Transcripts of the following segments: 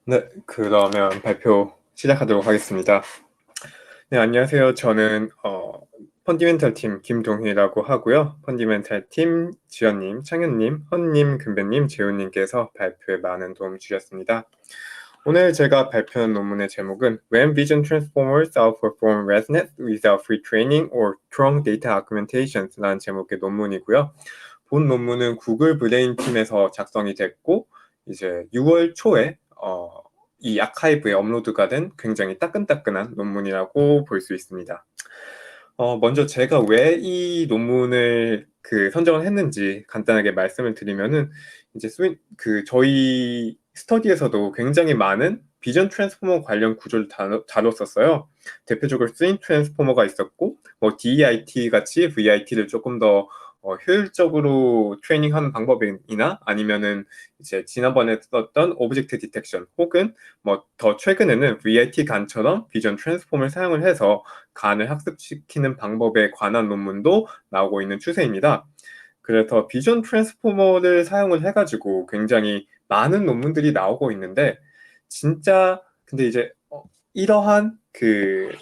네, 그러면 발표 시작하도록 하겠습니다. 네, 안녕하세요. 저는 펀디멘탈 팀 김동희라고 하고요. 펀디멘탈 팀 지연님, 창현님, 헌님, 금배님, 재훈님께서 발표에 많은 도움 주셨습니다. 오늘 제가 발표한 논문의 제목은 When Vision Transformers Outperform ResNet Without Free Training or Strong Data Augmentation라는 제목의 논문이고요. 본 논문은 구글 브레인 팀에서 작성이 됐고 이제 6월 초에 이 아카이브에 업로드가 된 굉장히 따끈따끈한 논문이라고 볼 수 있습니다. 먼저 제가 왜 이 논문을 선정을 했는지 간단하게 말씀을 드리면은 이제 저희 스터디에서도 굉장히 많은 비전 트랜스포머 관련 구조를 다뤘었어요. 대표적으로 스윙 트랜스포머가 있었고, 뭐 DIT 같이 VIT를 조금 더 효율적으로 트레이닝하는 방법이나 아니면은 이제 지난번에 썼던 오브젝트 디텍션 혹은 뭐 더 최근에는 VIT 간처럼 비전 트랜스폼을 사용을 해서 간을 학습시키는 방법에 관한 논문도 나오고 있는 추세입니다. 그래서 비전 트랜스포머를 사용을 해가지고 굉장히 많은 논문들이 나오고 있는데 진짜 근데 이제 이러한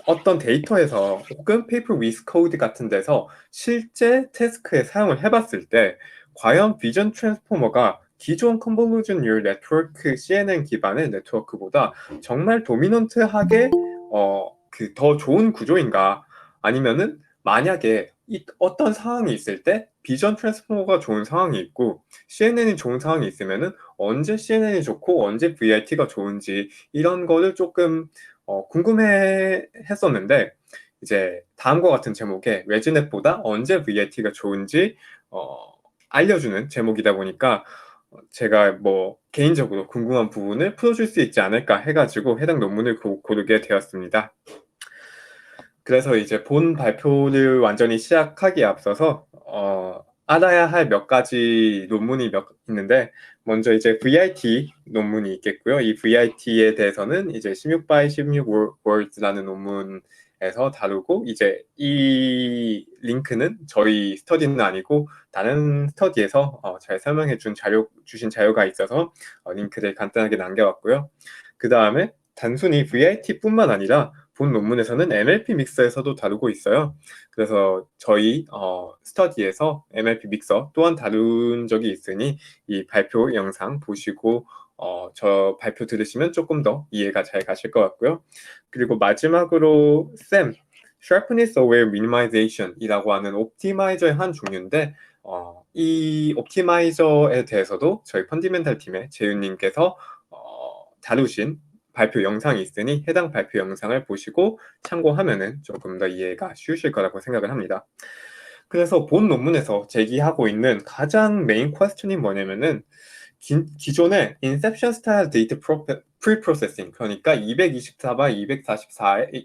어떤 데이터에서 혹은 페이퍼 위스 코드 같은 데서 실제 태스크에 사용을 해봤을 때 과연 비전 트랜스포머가 기존 컨볼루션 뉴럴 네트워크 CNN 기반의 네트워크보다 정말 도미넌트하게 더 좋은 구조인가 아니면은 만약에 어떤 상황이 있을 때 비전 트랜스포머가 좋은 상황이 있고 CNN이 좋은 상황이 있으면은 언제 CNN이 좋고 언제 VIT가 좋은지 이런 거를 조금 궁금해 했었는데 이제 다음과 같은 제목의 레지넷보다 언제 VIT가 좋은지 알려주는 제목이다 보니까 제가 뭐 개인적으로 궁금한 부분을 풀어줄 수 있지 않을까 해가지고 해당 논문을 고르게 되었습니다. 그래서 이제 본 발표를 완전히 시작하기에 앞서서 알아야 할 몇 가지 논문이 있는데 먼저 이제 VIT 논문이 있겠고요. 이 VIT에 대해서는 이제 16 by 16 words라는 논문에서 다루고 이제 이 링크는 저희 스터디는 아니고 다른 스터디에서 잘 설명해 주신 자료가 있어서 링크를 간단하게 남겨왔고요. 그 다음에 단순히 VIT뿐만 아니라 본 논문에서는 MLP 믹서에서도 다루고 있어요. 그래서 저희 스터디에서 MLP 믹서 또한 다룬 적이 있으니 이 발표 영상 보시고 저 발표 들으시면 조금 더 이해가 잘 가실 것 같고요. 그리고 마지막으로 SAM, Sharpness Aware Minimization 이라고 하는 옵티마이저의 한 종류인데 이 옵티마이저에 대해서도 저희 펀디멘탈 팀의 재윤님께서 다루신 발표 영상이 있으니 해당 발표 영상을 보시고 참고하면은 조금 더 이해가 쉬우실 거라고 생각을 합니다. 그래서 본 논문에서 제기하고 있는 가장 메인 퀘스천이 뭐냐면은 기존의 인셉션 스타일 데이터 프리프로세싱 그러니까 224바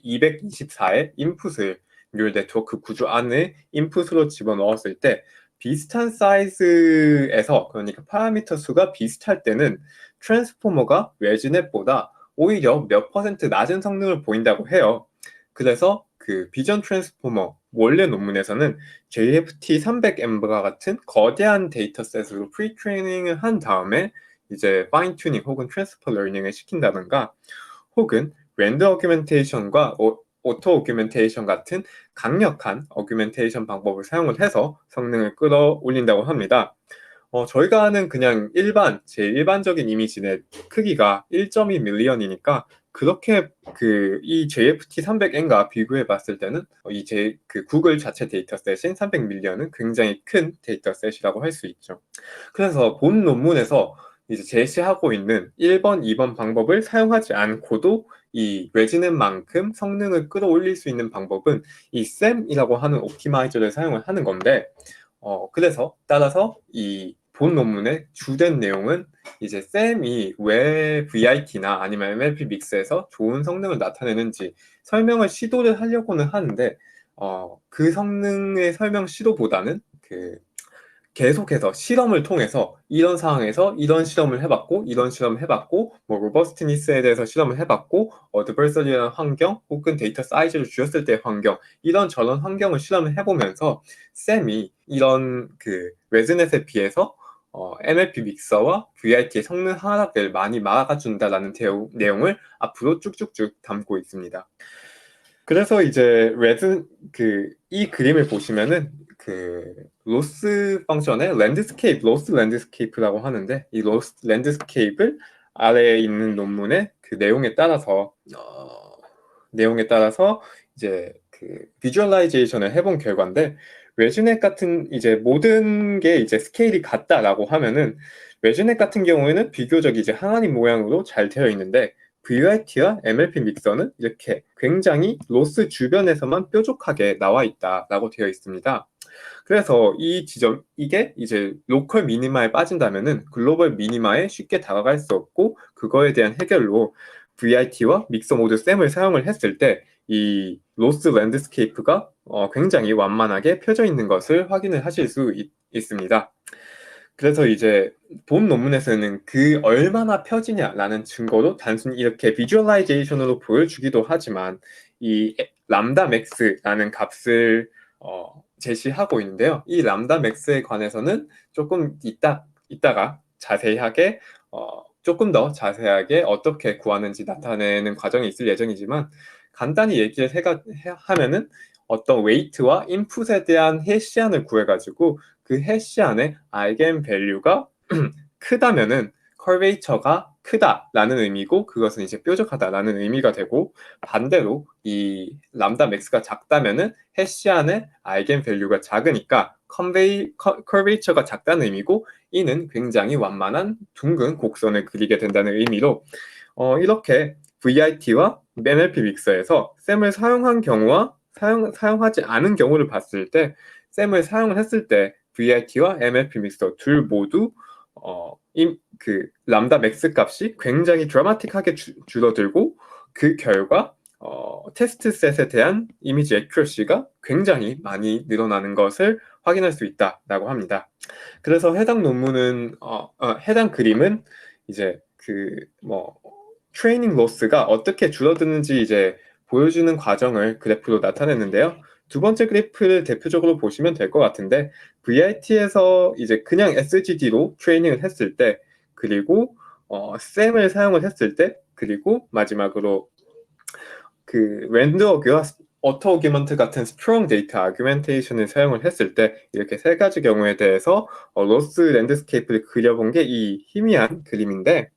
224의 인풋을 뉴럴 네트워크 구조 안에 인풋으로 집어넣었을 때 비슷한 사이즈에서 그러니까 파라미터 수가 비슷할 때는 트랜스포머가 레지넷보다 오히려 몇 퍼센트 낮은 성능을 보인다고 해요. 그래서 비전 트랜스포머 원래 논문에서는 JFT 300M과 같은 거대한 데이터셋으로 프리트레이닝을 한 다음에 이제 파인 튜닝 혹은 트랜스퍼 러닝을 시킨다던가 혹은 랜더 어규멘테이션과 오토 어규멘테이션 같은 강력한 어규멘테이션 방법을 사용을 해서 성능을 끌어올린다고 합니다. 저희가 아는 그냥 제일 일반적인 이미지의 크기가 1.2 밀리언이니까 그렇게 이 JFT 300N과 비교해 봤을 때는 구글 자체 데이터셋인 300 밀리언은 굉장히 큰 데이터셋이라고 할 수 있죠. 그래서 본 논문에서 이제 제시하고 있는 1번, 2번 방법을 사용하지 않고도 이 레지넷만큼 성능을 끌어올릴 수 있는 방법은 이 SAM이라고 하는 옵티마이저를 사용을 하는 건데 그래서 따라서 이 본 논문의 주된 내용은 이제 쌤이 왜 VIT나 아니면 MLP 믹스에서 좋은 성능을 나타내는지 설명을 시도를 하려고는 하는데 그 성능의 설명 시도보다는 계속해서 실험을 통해서 이런 상황에서 이런 실험을 해봤고 이런 실험을 해봤고 뭐 로버스티니스에 대해서 실험을 해봤고 어드버서리한 환경 혹은 데이터 사이즈를 줄였을 때의 환경 이런 저런 환경을 실험을 해보면서 쌤이 이런 레즈넷에 비해서 MLP 믹서와 VIT의 성능 하락을 많이 막아준다라는 내용을 앞으로 쭉쭉쭉 담고 있습니다. 그래서 이제 이 그림을 보시면은 로스 펑션의 로스 랜드스케이프라고 하는데, 이 로스 랜드스케이프를 아래에 있는 논문의 내용에 따라서 이제 비주얼라이제이션을 해본 결과인데, 레즈넷 같은 이제 모든 게 이제 스케일이 같다라고 하면은, 레즈넷 같은 경우에는 비교적 이제 항아리 모양으로 잘 되어 있는데, VIT와 MLP 믹서는 이렇게 굉장히 로스 주변에서만 뾰족하게 나와 있다라고 되어 있습니다. 그래서 이게 이제 로컬 미니마에 빠진다면은 글로벌 미니마에 쉽게 다가갈 수 없고, 그거에 대한 해결로 VIT와 믹서 모두 셈을 사용을 했을 때 이 로스 랜드스케이프가 굉장히 완만하게 펴져 있는 것을 확인을 하실 수 있습니다. 그래서 이제 본 논문에서는 얼마나 펴지냐라는 증거로 단순히 이렇게 비주얼라이제이션으로 보여주기도 하지만, 이 람다 맥스라는 값을 제시하고 있는데요. 이 람다 맥스에 관해서는 조금 이따가 조금 더 자세하게 어떻게 구하는지 나타내는 과정이 있을 예정이지만, 간단히 얘기를 하면은 어떤 웨이트와 인풋에 대한 해시안을 구해가지고 그 해시안의 아이겐 밸류가 크다면은 커베이처가 크다라는 의미고, 그것은 이제 뾰족하다라는 의미가 되고, 반대로 이 람다 맥스가 작다면은 해시안의 아이겐 밸류가 작으니까 커베이처가 작다는 의미고, 이는 굉장히 완만한 둥근 곡선을 그리게 된다는 의미로, 이렇게 VIT와 MLP 믹서에서 셈을 사용한 경우와 사용하지 않은 경우를 봤을 때, 셈을 사용을 했을 때 VIT와 MLP 믹서 둘 모두 람다 맥스 값이 굉장히 드라마틱하게 줄어들고, 그 결과 테스트 셋에 대한 이미지 애큐러시가 굉장히 많이 늘어나는 것을 확인할 수 있다라고 합니다. 그래서 해당 그림은 이제 트레이닝 로스가 어떻게 줄어드는지 이제 보여주는 과정을 그래프로 나타냈는데요. 두 번째 그래프를 대표적으로 보시면 될 것 같은데, VIT에서 이제 그냥 SGD로 트레이닝을 했을 때, 그리고 셈을 사용을 했을 때, 그리고 마지막으로 랜드 어터 오규먼트 같은 스트롱 데이터 아규멘테이션을 사용을 했을 때, 이렇게 세 가지 경우에 대해서 로스 랜드스케이프를 그려본 게 이 희미한 그림인데,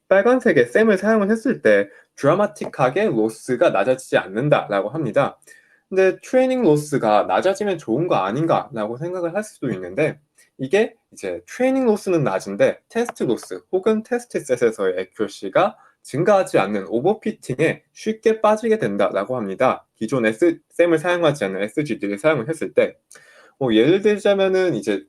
빨간색의 셈을 사용을 했을 때 드라마틱하게 로스가 낮아지지 않는다라고 합니다. 근데 트레이닝 로스가 낮아지면 좋은 거 아닌가라고 생각을 할 수도 있는데, 이게 이제 트레이닝 로스는 낮은데 테스트 로스 혹은 테스트 셋에서의 애큐러시가 증가하지 않는 오버피팅에 쉽게 빠지게 된다라고 합니다. 기존 셈을 사용하지 않는 SGD를 사용을 했을 때, 예를 들자면은 이제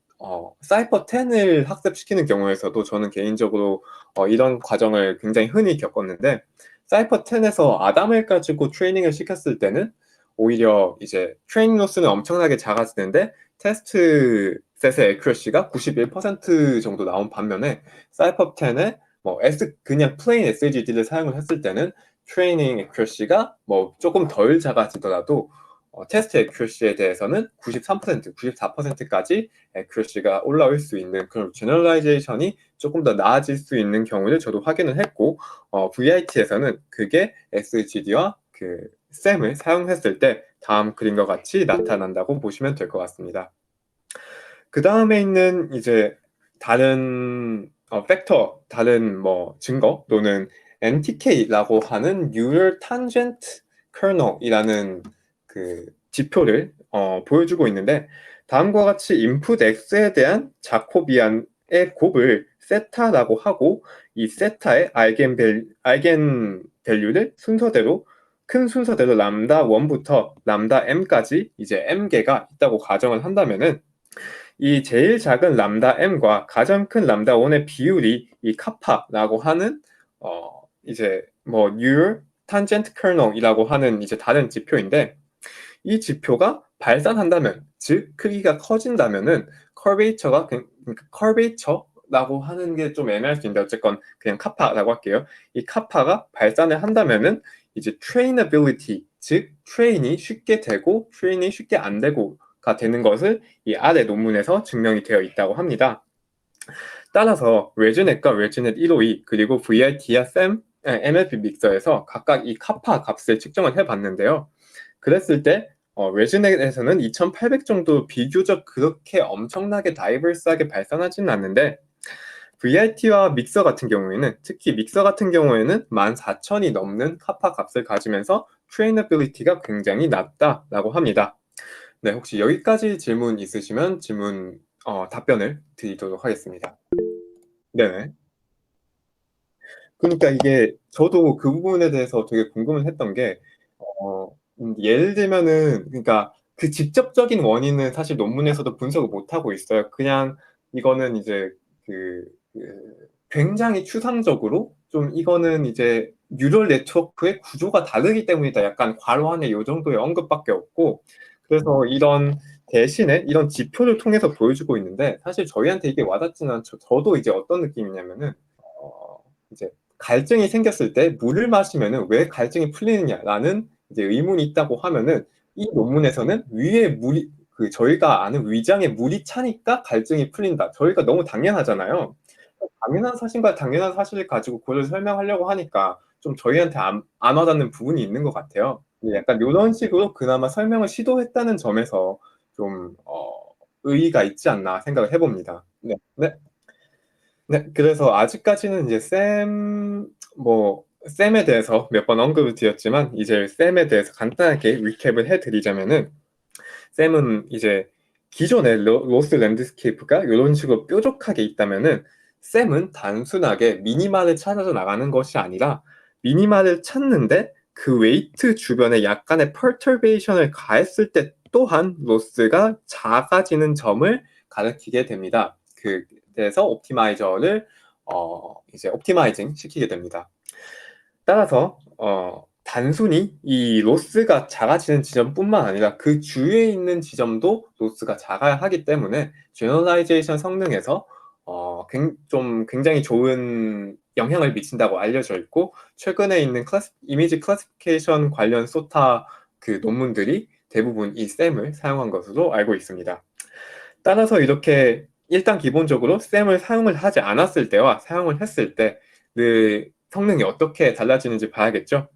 사이퍼 10을 학습시키는 경우에서도 저는 개인적으로 이런 과정을 굉장히 흔히 겪었는데, 사이퍼 10에서 아담을 가지고 트레이닝을 시켰을 때는 오히려 이제 트레이닝 로스는 엄청나게 작아지는데 테스트 셋의 애큐러시가 91% 정도 나온 반면에, 사이퍼 10에 그냥 플레인 SGD를 사용을 했을 때는 트레이닝 애큐러시가 조금 덜 작아지더라도 테스트 애큐러시에 대해서는 93%, 94%까지 애큐러시가 올라올 수 있는 그런 제너럴라이제이션이 조금 더 나아질 수 있는 경우를 저도 확인을 했고, VIT에서는 그게 SGD와 셈을 사용했을 때 다음 그림과 같이 나타난다고 보시면 될 것 같습니다. 그 다음에 있는 이제 다른 다른 증거 또는 NTK라고 하는 Neural Tangent Kernel이라는 지표를 보여주고 있는데, 다음과 같이 인풋 X에 대한 자코비안의 곱을 세타라고 하고, 이 세타의 아이겐 밸류를 큰 순서대로 람다 1부터 람다 m까지 이제 m개가 있다고 가정을 한다면은, 이 제일 작은 람다 m과 가장 큰 람다 1의 비율이 이 카파라고 하는 이제 Neural Tangent Kernel이라고 하는 이제 다른 지표인데, 이 지표가 발산한다면, 즉 크기가 커진다면은 커베이처라고 하는 게 좀 애매할 수 있는데, 어쨌건 그냥 카파라고 할게요. 이 카파가 발산을 한다면은 이제 트레이너빌리티, 즉 트레인이 쉽게 되고 트레인이 쉽게 안 되고가 되는 것을 이 아래 논문에서 증명이 되어 있다고 합니다. 따라서 레즈넷과 레즈넷 152 그리고 VRT와 MLP 믹서에서 각각 이 카파 값을 측정을 해봤는데요. 그랬을 때 레즈넷에서는 2800 정도 비교적 그렇게 엄청나게 다이버스하게 발산하지는 않는데 VRT와 믹서 같은 경우에는 특히 믹서 같은 경우에는 14,000이 넘는 카파 값을 가지면서 트레이너빌리티가 굉장히 낮다라고 합니다. 네, 혹시 여기까지 질문 있으시면 답변을 드리도록 하겠습니다. 네네. 그러니까 이게 저도 그 부분에 대해서 되게 궁금을 했던 게 예를 들면은 그러니까 그 직접적인 원인은 사실 논문에서도 분석을 못 하고 있어요. 그냥 이거는 이제 그, 그 굉장히 추상적으로 좀 이거는 이제 뉴럴 네트워크의 구조가 다르기 때문이다. 약간 괄호 안에 요 정도의 언급밖에 없고 그래서 이런 대신에 이런 지표를 통해서 보여주고 있는데 사실 저희한테 이게 와닿지는 않죠. 저도 이제 어떤 느낌이냐면은 이제 갈증이 생겼을 때 물을 마시면은 왜 갈증이 풀리느냐라는 이제 의문이 있다고 하면은 이 논문에서는 위에 물이 저희가 아는 위장에 물이 차니까 갈증이 풀린다. 저희가 너무 당연하잖아요. 당연한 사실과 당연한 사실을 가지고 그걸 설명하려고 하니까 좀 저희한테 안 와닿는 부분이 있는 것 같아요. 약간 이런 식으로 그나마 설명을 시도했다는 점에서 좀 의의가 있지 않나 생각을 해봅니다. 네, 네. 네, 그래서 아직까지는 이제 쌤에 대해서 몇 번 언급을 드렸지만, 이제 쌤에 대해서 간단하게 리캡을 해드리자면은, 쌤은 이제 기존의 로스 랜드스케이프가 이런 식으로 뾰족하게 있다면은, 쌤은 단순하게 미니마를 찾아서 나가는 것이 아니라, 미니마를 찾는데 그 웨이트 주변에 약간의 퍼터베이션을 가했을 때 또한 로스가 작아지는 점을 가리키게 됩니다. 그래서 옵티마이저를 이제 옵티마이징 시키게 됩니다. 따라서 단순히 이 로스가 작아지는 지점뿐만 아니라 그 주위에 있는 지점도 로스가 작아야 하기 때문에 제너럴라이제이션 성능에서 좀 굉장히 좋은 영향을 미친다고 알려져 있고 최근에 있는 이미지 클래시피케이션 관련 소타 그 논문들이 대부분 이 셈을 사용한 것으로 알고 있습니다. 따라서 이렇게 일단 기본적으로 셈을 사용을 하지 않았을 때와 사용을 했을 때 그 성능이 어떻게 달라지는지 봐야겠죠.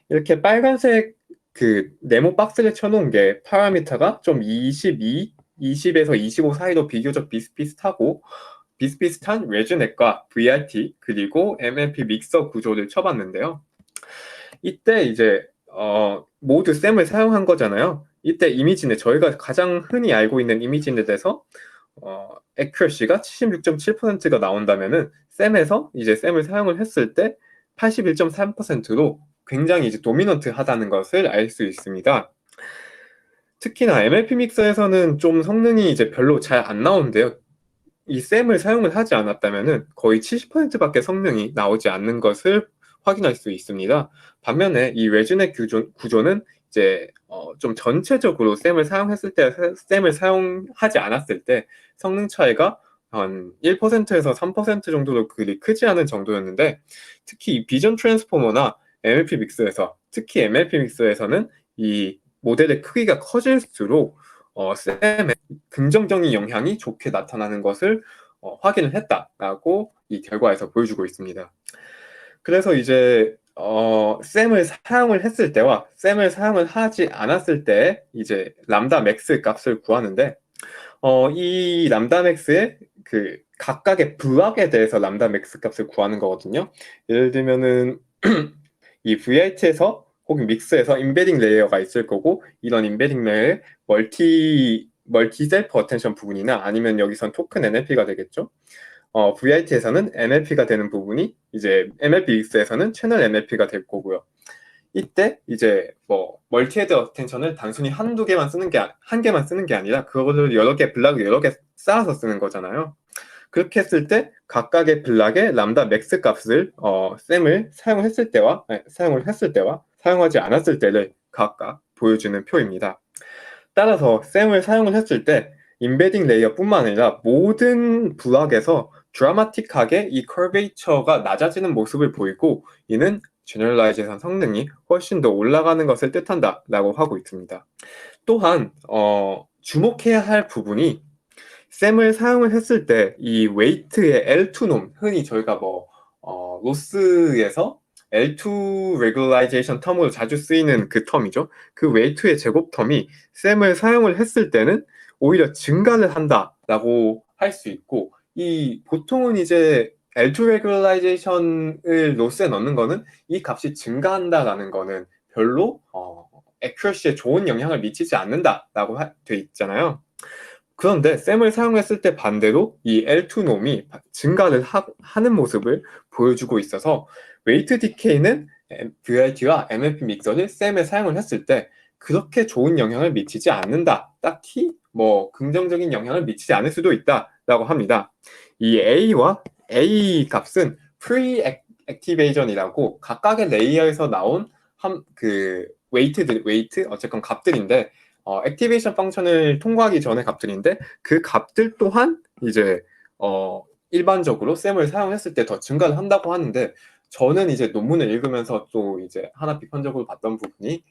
이렇게 빨간색 그 네모 박스를 쳐놓은 게 파라미터가 좀 22, 20에서 25 사이로 비교적 비슷비슷하고 비슷비슷한 레즈넷과 VRT 그리고 MLP 믹서 구조를 쳐봤는데요. 이때 이제 모두 셈을 사용한 거잖아요. 이때 이미지는 저희가 가장 흔히 알고 있는 이미지넷에서 액큐러시가 76.7%가 나온다면은 셈에서 이제 셈을 사용을 했을 때 81.3%로 굉장히 이제 도미넌트하다는 것을 알 수 있습니다. 특히나 MLP 믹서에서는 좀 성능이 이제 별로 잘 안 나오는데요. 이 셈을 사용을 하지 않았다면은 거의 70%밖에 성능이 나오지 않는 것을 확인할 수 있습니다. 반면에 이 레즈넷 구조는 이제 좀 전체적으로 셈을 사용했을 때, 셈을 사용하지 않았을 때 성능 차이가 한 1%에서 3% 정도로 그리 크지 않은 정도였는데 특히 이 비전 트랜스포머나 MLP 믹스에서 특히 MLP 믹스에서는 이 모델의 크기가 커질수록 셈의 긍정적인 영향이 좋게 나타나는 것을 확인을 했다라고 이 결과에서 보여주고 있습니다. 그래서 이제 셈을 사용을 했을 때와 셈을 사용을 하지 않았을 때 이제 람다 맥스 값을 구하는데 이 람다 맥스의 그 각각의 부학에 대해서 람다 맥스 값을 구하는 거거든요. 예를 들면은 이 VIT에서 혹은 믹스에서 임베딩 레이어가 있을 거고 이런 임베딩 레이어에 멀티 셀프 어텐션 부분이나 아니면 여기선 토큰 NLP가 되겠죠. VIT에서는 NLP가 되는 부분이 이제 MLP 믹스에서는 채널 MLP가 될 거고요. 이때 이제 멀티 헤드 어텐션을 단순히 한두 개만 쓰는 게 한 개만 쓰는 게 아니라 그거를 여러 개 블락을 여러 개 쌓아서 쓰는 거잖아요. 그렇게 했을 때 각각의 블락의 람다 맥스 값을 셈을 사용을 했을 때와 사용하지 않았을 때를 각각 보여주는 표입니다. 따라서 셈을 사용을 했을 때 임베딩 레이어뿐만 아니라 모든 블락에서 드라마틱하게 이 커베이처가 낮아지는 모습을 보이고 이는 제너럴라이제이션 성능이 훨씬 더 올라가는 것을 뜻한다라고 하고 있습니다. 또한 주목해야 할 부분이 셈을 사용을 했을 때 이 웨이트의 L2놈, 흔히 저희가 로스에서 L2 regularization 텀으로 자주 쓰이는 그 텀이죠. 그 웨이트의 제곱 텀이 셈을 사용을 했을 때는 오히려 증가를 한다라고 할 수 있고, 이 보통은 이제 L2 regularization 을 로스에 넣는 거는 이 값이 증가한다라는 거는 별로 accuracy에 좋은 영향을 미치지 않는다라고 돼 있잖아요. 그런데 셈을 사용했을 때 반대로 이 L2 놈이 증가를 하는 모습을 보여주고 있어서 웨이트 디케이는 VIT와 MFP 믹서를 셈에 사용을 했을 때 그렇게 좋은 영향을 미치지 않는다. 딱히 긍정적인 영향을 미치지 않을 수도 있다라고 합니다. 이 A와 A 값은 프리 액티베이션이라고 각각의 레이어에서 나온 웨이트 어쨌건 값들인데 액티베이션 펑션을 통과하기 전에 값들인데 그 값들 또한 이제 일반적으로 셈을 사용했을 때 더 증가를 한다고 하는데, 저는 이제 논문을 읽으면서 또 이제 하나 비판적으로 봤던 부분이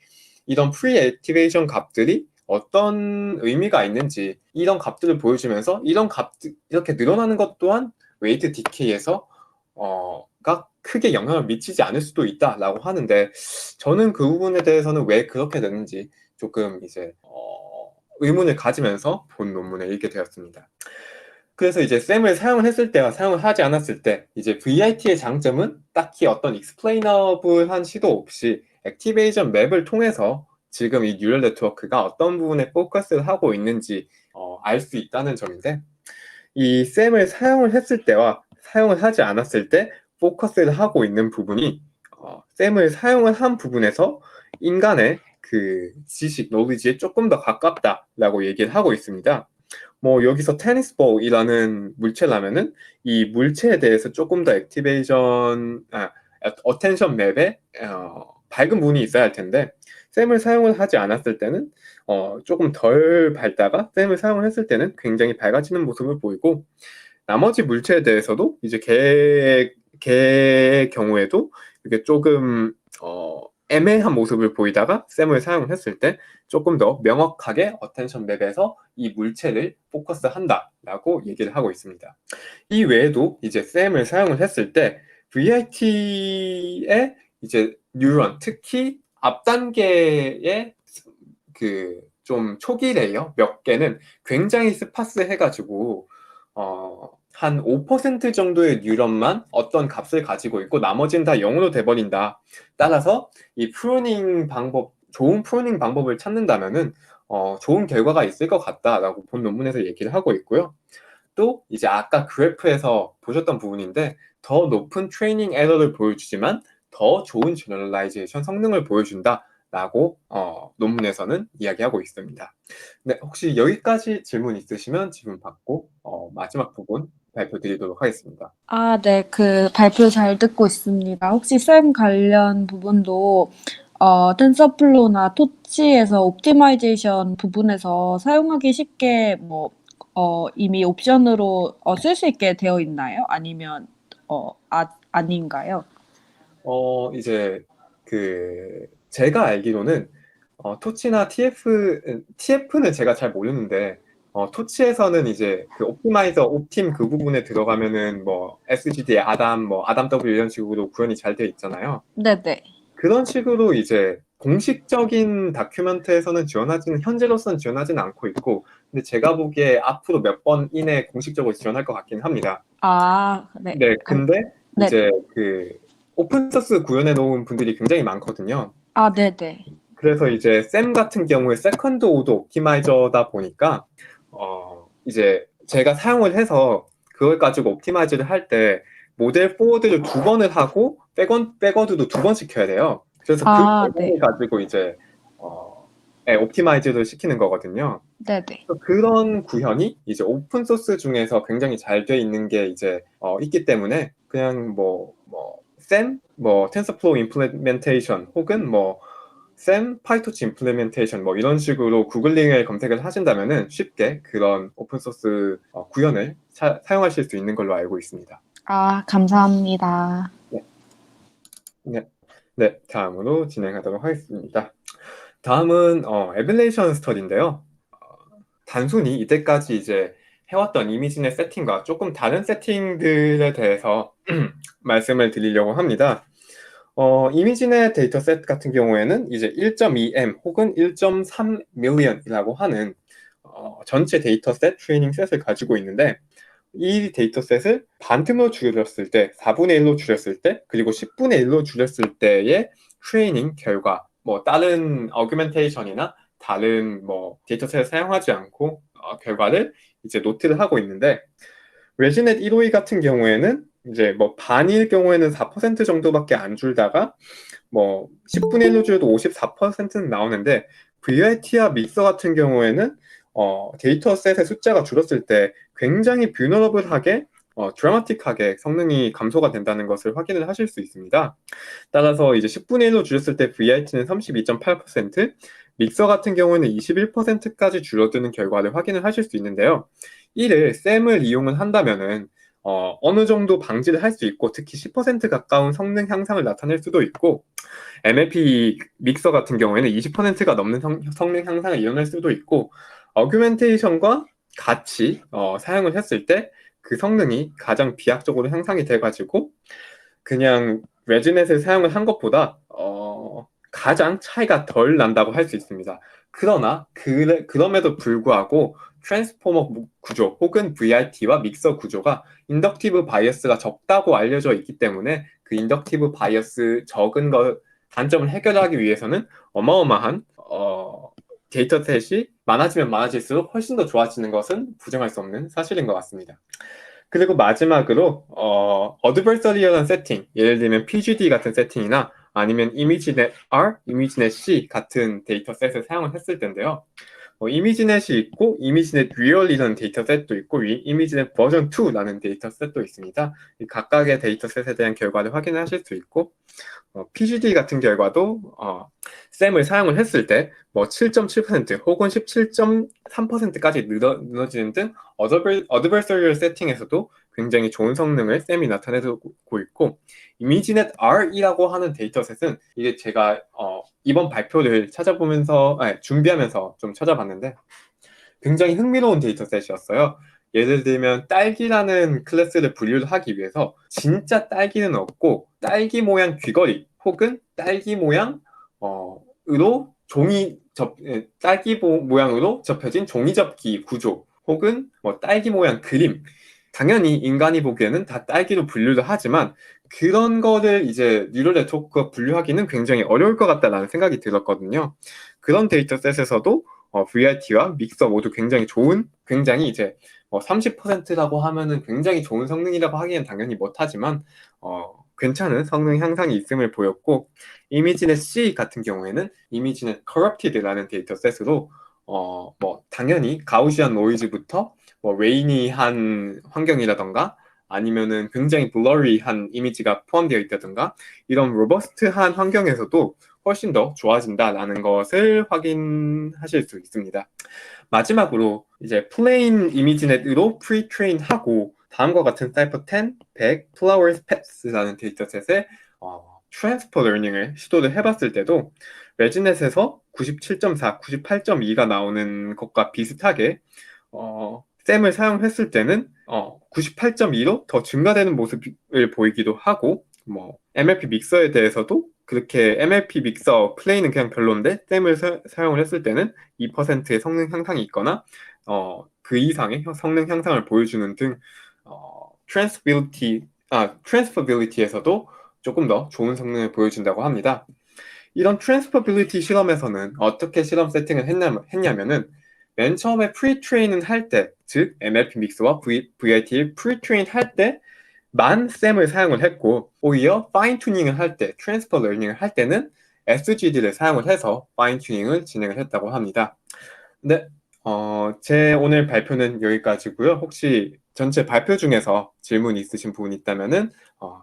이런 프리 액티베이션 값들이 어떤 의미가 있는지, 이런 값들을 보여주면서 이런 값들 이렇게 늘어나는 것 또한 웨이트 디케이에서 가 크게 영향을 미치지 않을 수도 있다라고 하는데, 저는 그 부분에 대해서는 왜 그렇게 되는지 조금 이제 의문을 가지면서 본 논문을 읽게 되었습니다. 그래서 이제 셈을 사용을 했을 때와 사용을 하지 않았을 때 이제 VIT의 장점은 딱히 어떤 익스플레이너블한 시도 없이 액티베이션 맵을 통해서 지금 이 뉴럴 네트워크가 어떤 부분에 포커스를 하고 있는지 알 수 있다는 점인데, 이 셈을 사용을 했을 때와 사용을 하지 않았을 때 포커스를 하고 있는 부분이 셈을 사용을 한 부분에서 인간의 그 지식, 노리지에 조금 더 가깝다라고 얘기를 하고 있습니다. 여기서 테니스볼이라는 물체라면은 이 물체에 대해서 조금 더 어텐션 맵에 밝은 부분이 있어야 할 텐데, 셈을 사용을 하지 않았을 때는 조금 덜 밝다가 셈을 사용을 했을 때는 굉장히 밝아지는 모습을 보이고, 나머지 물체에 대해서도 이제 개의 경우에도 이게 조금 애매한 모습을 보이다가 셈을 사용을 했을 때 조금 더 명확하게 어텐션 맵에서 이 물체를 포커스한다라고 얘기를 하고 있습니다. 이 외에도 이제 셈을 사용을 했을 때 VIT의 이제 뉴런, 특히 앞 단계의 그 좀 초기 레이어 몇 개는 굉장히 스파스해가지고 한 5% 정도의 뉴런만 어떤 값을 가지고 있고 나머지는 다 0으로 돼버린다. 따라서 이 좋은 프루닝 방법을 찾는다면은 좋은 결과가 있을 것 같다라고 본 논문에서 얘기를 하고 있고요. 또 이제 아까 그래프에서 보셨던 부분인데, 더 높은 트레이닝 에러를 보여주지만 더 좋은 제너럴라이제이션 성능을 보여준다라고 논문에서는 이야기하고 있습니다. 네, 혹시 여기까지 질문 있으시면 질문 받고 마지막 부분 발표드리도록 하겠습니다. 아, 네. 그 발표 잘 듣고 있습니다. 혹시 쌤 관련 부분도 텐서플로우나 토치에서 옵티마이제이션 부분에서 사용하기 쉽게 이미 옵션으로 쓸 수 있게 되어 있나요? 아니면 아닌가요? 이제 제가 알기로는 토치나 TF는 제가 잘 모르는데, 토치에서는 이제 그 옵티마이저, 옵팀 그 부분에 들어가면은 SGD, 아담 W 이런 식으로 구현이 잘 되어 있잖아요. 네네. 그런 식으로 이제 공식적인 다큐멘트에서는 현재로서는 지원하지는 않고 있고, 근데 제가 보기에 앞으로 몇 번 이내 공식적으로 지원할 것 같긴 합니다. 아, 네. 네, 근데 네. 이제 오픈소스 구현해 놓은 분들이 굉장히 많거든요. 아, 네네. 그래서 이제 샘 같은 경우에 세컨드 오더 옵티마이저다 보니까 이제 제가 사용을 해서 그걸 가지고 옵티마이즈를 할 때 모델 포워드를 2번을 하고 백워드도 2번 시켜야 돼요. 그래서 그 아, 네. 결과를 가지고 이제 옵티마이즈를 시키는 거거든요. 네네. 그런 구현이 이제 오픈 소스 중에서 굉장히 잘 돼 있는 게 이제 있기 때문에 그냥 텐서플로우 임플리멘테이션 혹은 파이토치 임플리멘테이션 이런 식으로 구글링을 검색을 하신다면은 쉽게 그런 오픈 소스 구현을 사용하실 수 있는 걸로 알고 있습니다. 아, 감사합니다. 네, 네, 네, 다음으로 진행하도록 하겠습니다. 다음은 에밸레이션 스터디인데요. 단순히 이때까지 이제 해왔던 이미지넷 세팅과 조금 다른 세팅들에 대해서 말씀을 드리려고 합니다. 이미지넷 데이터셋 같은 경우에는 이제 1.2M 혹은 1.3 million이라고 하는 전체 데이터셋, 트레이닝 셋을 가지고 있는데 이 데이터셋을 반틈으로 줄였을 때, 4분의 1로 줄였을 때, 그리고 10분의 1로 줄였을 때의 트레이닝 결과, 뭐 다른 어규멘테이션이나 다른 뭐 데이터셋을 사용하지 않고 결과를 이제 노트를 하고 있는데 레지넷 152 같은 경우에는 이제 뭐 반일 경우에는 4% 정도밖에 안 줄다가 뭐 10분의 1로 줄여도 54%는 나오는데 VIT와 믹서 같은 경우에는 데이터셋의 숫자가 줄었을 때 굉장히 뷰너러블하게 드라마틱하게 성능이 감소가 된다는 것을 확인을 하실 수 있습니다. 따라서 이제 10분의 1로 줄였을 때 VIT는 32.8%, 믹서 같은 경우에는 21%까지 줄어드는 결과를 확인을 하실 수 있는데요. 이를 셈을 이용을 한다면은 어느 정도 방지를 할 수 있고 특히 10% 가까운 성능 향상을 나타낼 수도 있고 MLP 믹서 같은 경우에는 20%가 넘는 성능 향상을 이뤄낼 수도 있고 어규멘테이션과 같이 사용을 했을 때 그 성능이 가장 비약적으로 향상이 돼가지고 그냥 레지넷을 사용을 한 것보다 가장 차이가 덜 난다고 할 수 있습니다. 그러나 그럼에도 불구하고 트랜스포머 구조 혹은 VIT와 믹서 구조가 인덕티브 바이어스가 적다고 알려져 있기 때문에 그 인덕티브 바이어스 적은 단점을 해결하기 위해서는 어마어마한 데이터셋이 많아지면 많아질수록 훨씬 더 좋아지는 것은 부정할 수 없는 사실인 것 같습니다. 그리고 마지막으로 어드버서리얼한 세팅, 예를 들면 PGD 같은 세팅이나 아니면 이미지넷 R, 이미지넷 C 같은 데이터셋을 사용을 했을 텐데요. 이미지넷이 있고 이미지넷 리얼이라는 데이터셋도 있고 이미지넷 버전 2라는 데이터셋도 있습니다. 이 각각의 데이터셋에 대한 결과를 확인하실 수 있고 PGD 같은 결과도 셈을 사용을 했을 때 뭐 7.7% 혹은 17.3%까지 늘어지는 등 어드버서리얼 세팅에서도 굉장히 좋은 성능을 셈이 나타내고 있고 이미지넷 R이라고 하는 데이터셋은 이게 제가 이번 발표를 준비하면서 좀 찾아봤는데 굉장히 흥미로운 데이터셋이었어요. 예를 들면 딸기라는 클래스를 분류를 하기 위해서 진짜 딸기는 없고 딸기 모양 귀걸이 혹은 딸기 모양 으로 딸기 모양으로 접혀진 종이 접기 구조 혹은 뭐 딸기 모양 그림 당연히 인간이 보기에는 다 딸기로 분류를 하지만 그런 거를 이제 뉴럴 네트워크가 분류하기는 굉장히 어려울 것 같다라는 생각이 들었거든요. 그런 데이터셋에서도 VRT와 믹서 모두 굉장히 이제 30%라고 하면은 굉장히 좋은 성능이라고 하기엔 당연히 못하지만 괜찮은 성능 향상이 있음을 보였고 이미지넷 C 같은 경우에는 이미지넷 Corrupted라는 데이터셋으로 뭐 당연히 가우시안 노이즈부터 뭐 레이니한 환경이라던가 아니면은 굉장히 블러리한 이미지가 포함되어 있다던가 이런 로버스트한 환경에서도 훨씬 더 좋아진다라는 것을 확인하실 수 있습니다. 마지막으로 이제 플레인 이미지넷으로 프리트레인하고 다음과 같은 사이퍼 10, 100, Flowers Pets라는 데이터셋에 트랜스퍼 러닝을 시도를 해봤을 때도 레지넷에서 97.4, 98.2가 나오는 것과 비슷하게 셈을 사용했을 때는 98.2로 더 증가되는 모습을 보이기도 하고 뭐 MLP 믹서에 대해서도 그렇게 MLP 믹서 플레이는 그냥 별론데 셈을 사용을 했을 때는 2%의 성능 향상이 있거나 그 이상의 성능 향상을 보여주는 등 트랜스퍼빌리티에서도 조금 더 좋은 성능을 보여준다고 합니다. 이런 트랜스퍼빌리티 실험에서는 어떻게 실험 세팅을 했냐면은 맨 처음에 프리트레인을 할 때, 즉 MLP 믹스와 VIT 프리트레인 할 때만 셈을 사용을 했고 오히려 파인 튜닝을 할 때, 트랜스퍼 러닝을 할 때는 SGD를 사용을 해서 파인 튜닝을 진행을 했다고 합니다. 네, 제 오늘 발표는 여기까지고요. 혹시 전체 발표 중에서 질문 있으신 부분 있다면은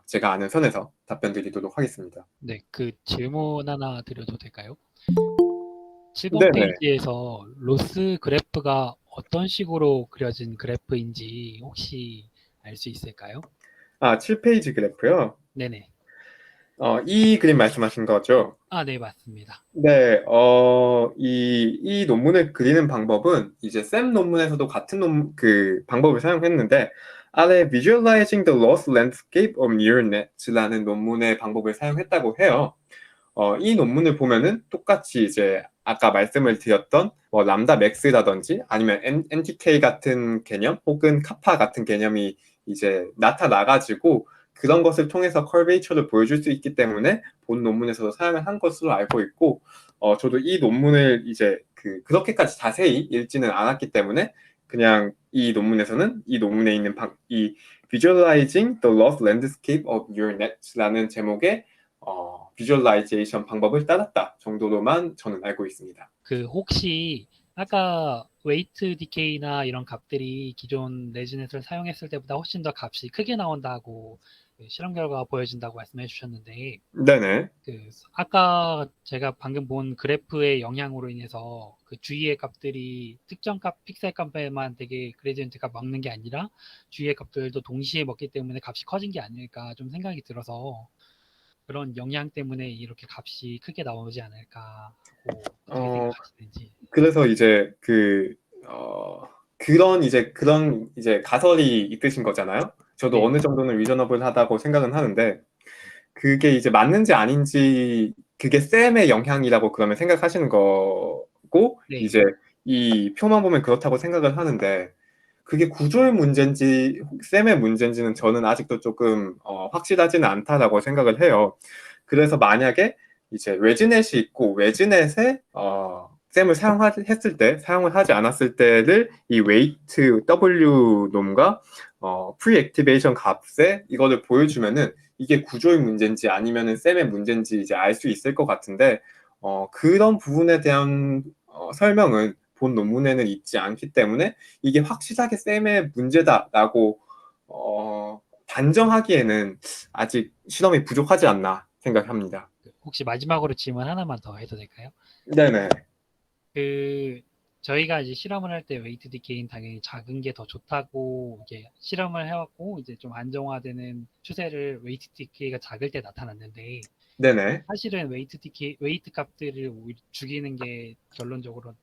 제가 아는 선에서 답변 드리도록 하겠습니다. 네, 그 질문 하나 드려도 될까요? 7번 네네. 페이지에서 로스 그래프가 어떤 식으로 그려진 그래프인지 혹시 알 수 있을까요? 7페이지 그래프요. 네네. 이 그림 말씀하신 거죠? 아, 네, 맞습니다. 네, 이 논문을 그리는 방법은 이제 쌤 논문에서도 같은 그 방법을 사용했는데, 아래 Visualizing the Lost Landscape of Neural Nets라는 논문의 방법을 사용했다고 해요. 이 논문을 보면은 똑같이 이제 아까 말씀을 드렸던 뭐 람다 맥스라든지 아니면 NTK 같은 개념 혹은 카파 같은 개념이 이제 나타나가지고 그런 것을 통해서 커베이처를 보여줄 수 있기 때문에 본 논문에서도 사용을 한 것으로 알고 있고, 저도 이 논문을 이제 그렇게까지 자세히 읽지는 않았기 때문에 그냥 이 논문에서는 이 논문에 있는 이 Visualizing the Lost Landscape of Neural Nets라는 제목의 비주얼라이제이션 방법을 따랐다 정도로만 저는 알고 있습니다. 혹시 아까 웨이트 디케이나 이런 값들이 기존 레지넷을 사용했을 때보다 훨씬 더 값이 크게 나온다고 실험 결과가 보여진다고 말씀해 주셨는데, 네네. 아까 제가 방금 본 그래프의 영향으로 인해서 그 주위의 값들이 특정 값, 픽셀 값에만 되게 그레디언트가 먹는 게 아니라 주위의 값들도 동시에 먹기 때문에 값이 커진 게 아닐까 좀 생각이 들어서, 그런 영향 때문에 이렇게 값이 크게 나오지 않을까 하고 어떻게 어, 생각하시는지. 그래서 이제 그런 이제 가설이 있으신 거잖아요. 저도 네, 어느 정도는 리저너블하다고 생각은 하는데, 그게 이제 맞는지 아닌지, 그게 쌤의 영향이라고 그러면 생각하시는 거고, 네, 이제 이 표만 보면 그렇다고 생각을 하는데, 그게 구조의 문제인지 쌤의 문제인지는 저는 아직도 조금 확실하지는 않다라고 생각을 해요. 그래서 만약에 이제 외지넷이 있고 외지넷에 쌤을 사용했을 때, 사용을 하지 않았을 때를 이 웨이트 W 놈과 프리 액티베이션 값에 이거를 보여주면은 이게 구조의 문제인지 아니면은 쌤의 문제인지 이제 알 수 있을 것 같은데, 그런 부분에 대한 설명은 본 논문에는 있지 않기 때문에 이게 확실하게 쌤의 문제다라고 단정하기에는 아직 실험이 부족하지 않나 생각합니다. 혹시 마지막으로 질문 하나만 더 해도 될까요? 네네. 그 저희가 이제 실험을 할 때 웨이트 디케이는 당연히 작은 게 더 좋다고 이게 실험을 해왔고, 이제 좀 안정화되는 추세를 웨이트 디케이가 작을 때 나타났는데, 네네. 사실은 웨이트 값들을 죽이는 게 결론적으로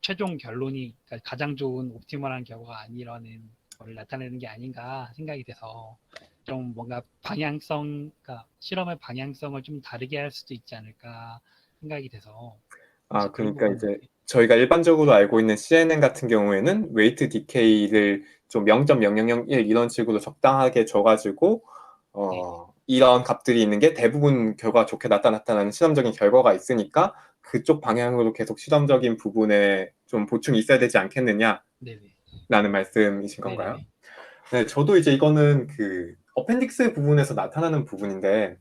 최종 결론이, 그러니까 가장 좋은 옵티멀한 결과가 아니라는 걸 나타내는 게 아닌가 생각이 돼서, 좀 뭔가 그러니까 실험의 방향성을 좀 다르게 할 수도 있지 않을까 생각이 돼서, 혹시 그런 그러니까 부분은 이제 저희가 일반적으로 알고 있는 CNN 같은 경우에는 웨이트 디케이를 좀 0.0001 이런 식으로 적당하게 줘가지고 네, 이런 값들이 있는 게 대부분 결과가 좋게 나타났다는 실험적인 결과가 있으니까 그쪽 방향으로 계속 실험적인 부분에 좀 보충이 있어야 되지 않겠느냐라는 네네, 말씀이신 건가요? 네네네. 네, 저도 이제 이거는 그 어펜딕스 부분에서 나타나는 부분인데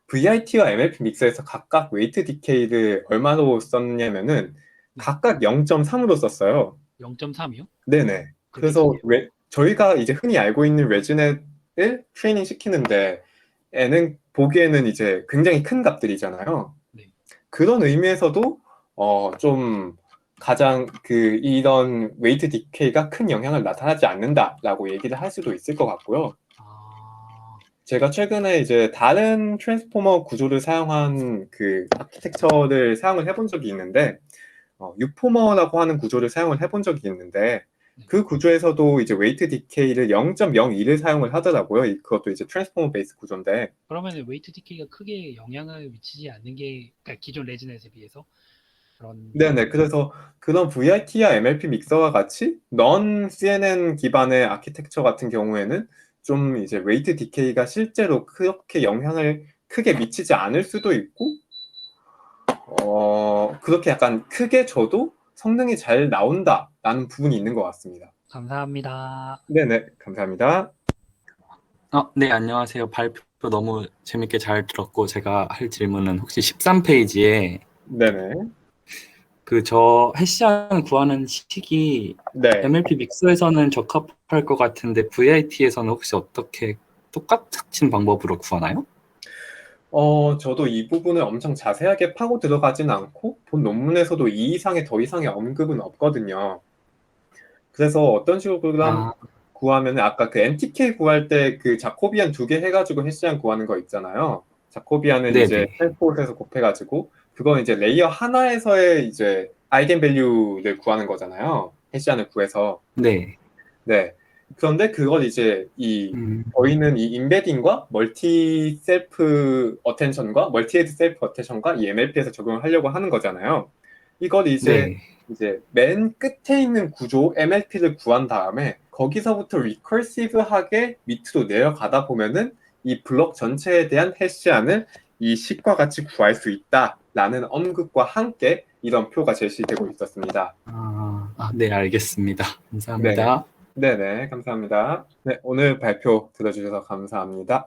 VIT와 MLP 믹서에서 각각 웨이트 디케이를 얼마로 썼냐면은 네. 각각 0.3으로 썼어요. 0.3이요? 네네. 그게 그래서 크게요? 저희가 이제 흔히 알고 있는 레지넷을 트레이닝 시키는데 애는 보기에는 이제 굉장히 큰 값들이잖아요. 네. 그런 의미에서도 좀 가장 이런 웨이트 디케이가 큰 영향을 나타나지 않는다라고 얘기를 할 수도 있을 것 같고요. 아, 제가 최근에 이제 다른 트랜스포머 구조를 사용한 그 아키텍처를 사용을 해본 적이 있는데, 유포머라고 하는 구조를 사용을 해본 적이 있는데, 네. 그 구조에서도 이제 웨이트 디케이를 0.01을 사용을 하더라고요. 그것도 이제 트랜스포머 베이스 구조인데. 그러면 웨이트 디케이가 크게 영향을 미치지 않는 게, 그러니까 기존 레지넷에 비해서 그런. 네네. 그래서 그런 VIT와 MLP 믹서와 같이 넌 CNN 기반의 아키텍처 같은 경우에는 좀 이제 웨이트 디케이가 실제로 그렇게 영향을 크게 미치지 않을 수도 있고, 그렇게 약간 크게 줘도 성능이 잘 나온다라는 부분이 있는 것 같습니다. 감사합니다. 네네, 감사합니다. 네, 안녕하세요. 발표 너무 재밌게 잘 들었고, 제가 할 질문은 혹시 13페이지에 네네, 저 해시안 구하는 식이 네. MLP 믹서에서는 적합할 것 같은데 VIT에서는 혹시 어떻게 똑같은 방법으로 구하나요? 저도 이 부분을 엄청 자세하게 파고 들어가진 않고, 본 논문에서도 이 이상의 더 이상의 언급은 없거든요. 그래서 어떤 식으로 아, 구하면 아까 그 NTK 구할 때 그 자코비안 두 개 해가지고 해시안 구하는 거 있잖아요. 자코비안은 네네. 이제 셀프홀에서 곱해가지고 그건 이제 레이어 하나에서의 이제 아이겐 밸류를 구하는 거잖아요. 해시안을 구해서. 네. 네. 그런데 그걸 이제 저희는 이 임베딩과 멀티 셀프 어텐션과 멀티 헤드 셀프 어텐션과 이 MLP에서 적용을 하려고 하는 거잖아요. 이걸 이제 맨 끝에 있는 구조 MLP를 구한 다음에 거기서부터 리커시브하게 밑으로 내려가다 보면은 이 블록 전체에 대한 해시안을 이 식과 같이 구할 수 있다라는 언급과 함께 이런 표가 제시되고 있었습니다. 네, 알겠습니다. 네네. 감사합니다. 네네, 감사합니다. 네, 오늘 발표 들어주셔서 감사합니다.